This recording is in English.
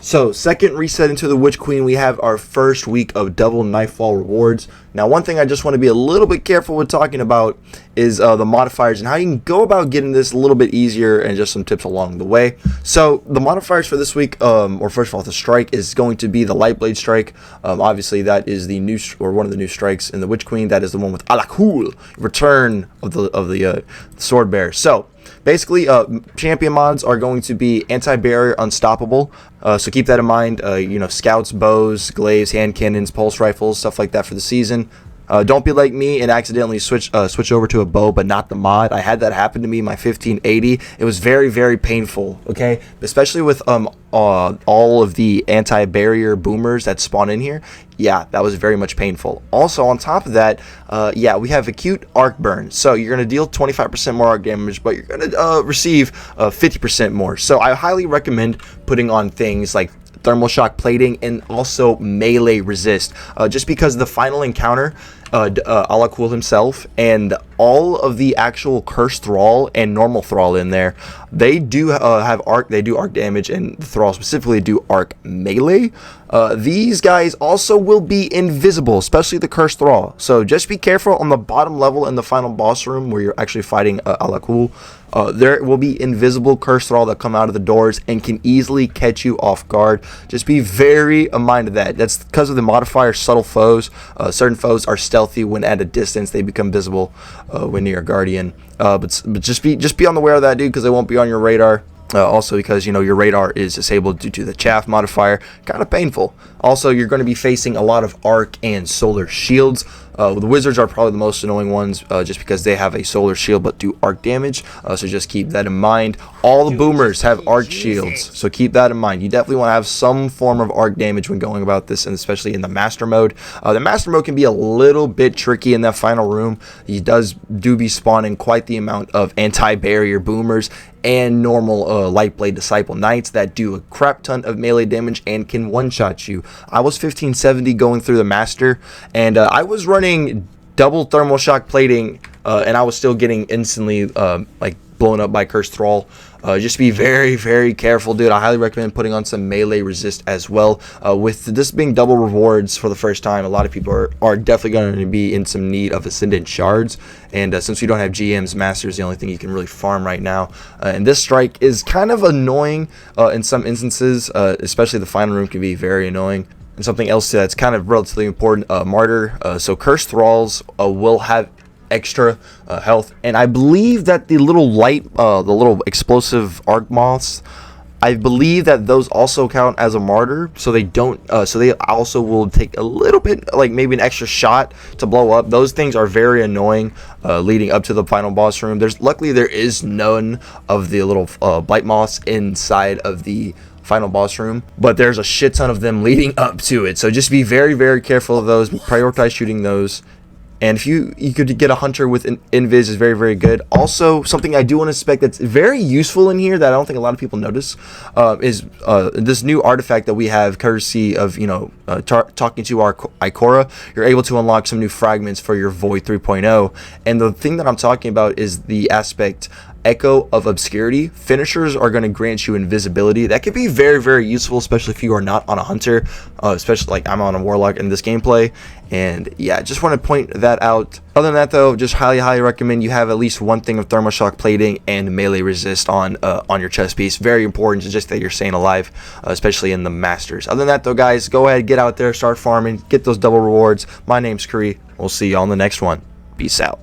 So, second reset into the Witch Queen, we have our first week of Double Nightfall Rewards. Now, one thing I just want to be a little bit careful with talking about is the modifiers and how you can go about getting this a little bit easier and just some tips along the way. So, the modifiers for this week, or first of all, the strike is going to be the Lightblade strike. Obviously, that is the new, or one of the new strikes in the Witch Queen. That is the one with Cool, return of the sword bearer. So, basically, champion mods are going to be anti-barrier, unstoppable. So keep that in mind. Scouts, bows, glaives, hand cannons, pulse rifles, stuff like that for the season. Don't be like me and accidentally switch over to a bow, but not the mod. I had that happen to me in my 1580. It was very, very painful. Okay, especially with all of the anti-barrier boomers that spawn in here. Yeah, that was very much painful. Also, on top of that, we have acute arc burn. So you're going to deal 25% more arc damage, but you're going to receive 50% more. So I highly recommend putting on things like thermal shock plating and also melee resist, just because the final encounter, Cool himself and all of the actual cursed Thrall and normal Thrall in there, they do have arc. They do arc damage, and the Thrall specifically do arc melee. These guys also will be invisible, especially the cursed Thrall. So just be careful on the bottom level in the final boss room where you're actually fighting Cool. There will be invisible cursed Thrall that come out of the doors and can easily catch you off guard. Just be very minded of that. That's because of the modifier subtle foes. Certain foes are stealthy when at a distance. They become visible when near a guardian. But just be on the aware of that, dude, because they won't be on your radar. Also because, your radar is disabled due to the chaff modifier. Kind of painful. Also, you're going to be facing a lot of arc and solar shields. The wizards are probably the most annoying ones, just because they have a solar shield but do arc damage. So just keep that in mind. All the boomers have arc shields, so keep that in mind. You definitely want to have some form of arc damage when going about this, and especially in the master mode. The master mode can be a little bit tricky in that final room. He do be spawning quite the amount of anti-barrier boomers and normal Lightblade Disciple Knights that do a crap ton of melee damage and can one-shot you. I was 1570 going through the master, and I was running double thermal shock plating, and I was still getting instantly blown up by cursed Thrall. Just be very, very careful, dude. I highly recommend putting on some melee resist as well. With this being double rewards for the first time, a lot of people are definitely going to be in some need of Ascendant Shards. And since we don't have GMs, Masters, the only thing you can really farm right now. And this strike is kind of annoying in some instances, especially the final room can be very annoying. And something else that's kind of relatively important, Martyr. So Cursed Thralls will have extra health, and I believe that the little explosive arc moths, I believe that those also count as a martyr, so they don't so they also will take a little bit, like maybe an extra shot to blow up. Those things are very annoying leading up to the final boss room. Luckily there is none of the little blight moths inside of the final boss room, but there's a shit ton of them leading up to it, so just be very, very careful of those. Prioritize shooting those. And if you could get a hunter with invis is very, very good. Also, something I do want to spec that's very useful in here that I don't think a lot of people notice is this new artifact that we have, courtesy of talking to our Ikora. You're able to unlock some new fragments for your Void 3.0. And the thing that I'm talking about is the aspect Echo of Obscurity. Finishers are going to grant you invisibility. That could be very, very useful, especially if you are not on a hunter, especially like I'm on a warlock in this gameplay. And yeah, just want to point that out. Other than that though, just highly recommend you have at least one thing of thermal shock plating and melee resist on your chest piece. Very important, just that you're staying alive, especially in the masters. Other than that though, guys, go ahead, get out there, start farming, get those double rewards. My name's Kree. We'll see you on the next one. Peace out.